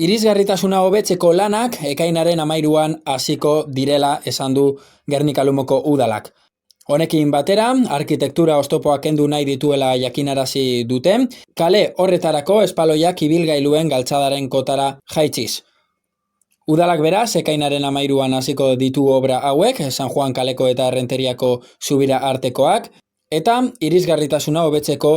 Irisgarritasuna hobetzeko lanak ekainaren 13an hasiko direla esan du Gernika-Lumoko udalak. Honekin batera, arkitektura oztopoak kendu nahi dituela jakinarazi dute, kale horretarako espaloiak ibilgailuen galtzadaren kotara jaitsiz. Udalak beraz, ekainaren 13an hasiko ditu obra hauek, San Juan kaleko eta Errenteriako zubira artekoak, eta irisgarritasuna hobetzeko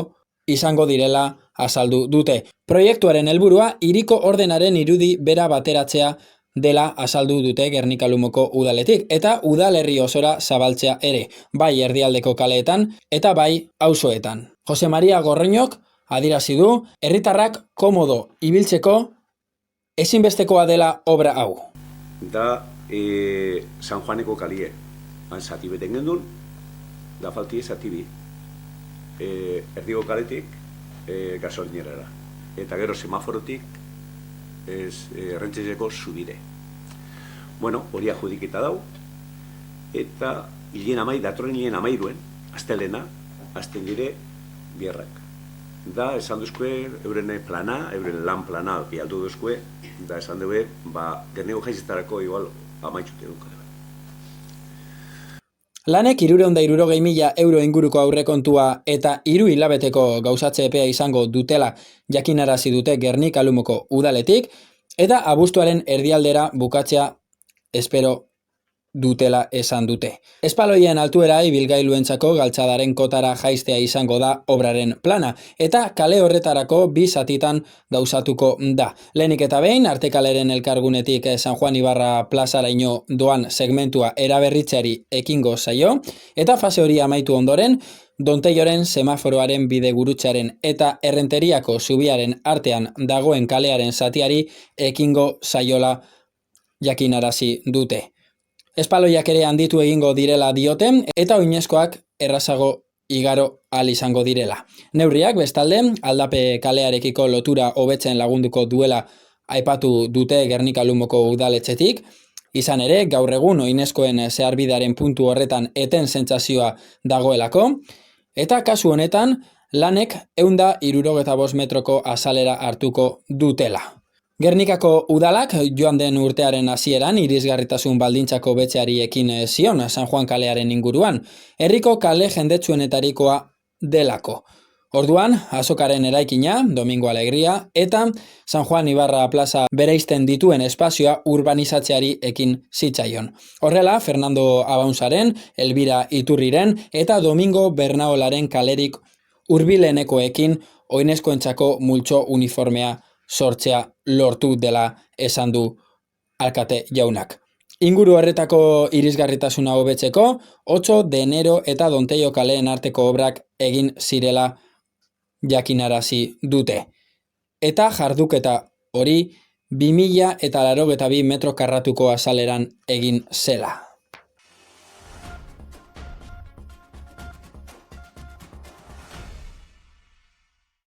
izango direla azaldu dute. Proiektuaren helburua hiriko ordenaren irudi bera bateratzea dela azaldu dute Gernika-Lumoko udaletik, eta udalerri osora zabaltzea ere, bai erdialdeko kaleetan eta bai auzoetan. Jose Maria Gorroñok adierazi du herritarrak komodo ibiltzeko ezinbestekoa dela obra hau. Da San Juaneko kalie, zati beten gendun, da falti zati bi. Erdiko kaletik gasolinerara. Eta gero semaforotik Errentzeseko zubire. Bueno, hori adjudiketa dau, eta datorren hilen amairuen, astelena, hasten dire bierrak. Da, esan duzkue, euren plana, euren lan plana, bialdu duzkue, da esan dugu, Gernika jaizetarako igual amaitxute duko. Lanek 360.000 euro inguruko aurrekontua eta 3 hilabeteko gauzatze epea izango dutela jakinarazi dute Gernika-Lumoko udaletik, eta abuztuaren erdialdera bukatzea espero dutela esan dute. Espaloien altuera ibilgailuentzako galtzadaren kotara jaistea izango da obraren plana, eta kale horretarako 2 zatitan gauzatuko da. Lehenik eta behin, Artekaleren elkargunetik San Juan Ibarra plazaraino doan segmentua eraberritzeari ekingo zaio, eta fase hori amaitu ondoren, Donteioren semaforoaren bidegurutzearen eta Errenteriako zubiaren artean dagoen kalearen zatiari ekingo zaiola jakinarazi dute. Espaloiak ere handitu egingo direla dioten, eta oinezkoak errazago igaro ahal izango direla. Neurriak bestalde, aldape kalearekiko lotura hobetzen lagunduko duela aipatu dute Gernika-Lumoko udaletxetik, izan ere, gaur egun oinezkoen zeharbidearen puntu horretan eten sentsazioa dagoelako, eta kasu honetan, lanek 165 metroko azalera hartuko dutela. Gernikako udalak joan den urtearen hasieran irisgarritasun baldintzako betzeari ekin zion San Juan kalearen inguruan, herriko kale jendetsuenetarikoa delako. Orduan, azokaren eraikina, Domingo Alegria, eta San Juan Ibarra plaza bereizten dituen espazioa urbanizatzeari ekin zitzaion. Horrela, Fernando Abaunzaren, Elbira Iturriren eta Domingo Bernaolaren kalerik hurbilenekoekin oinezkoentzako multzo uniformea sortzea lortu dela esan du alkate jaunak. Inguru horretako irisgarritasuna hobetzeko, 8 de enero eta Donteio kaleen arteko obrak egin zirela jakinarazi dute. Eta jarduketa hori 2082 metro karratuko azaleran egin zela.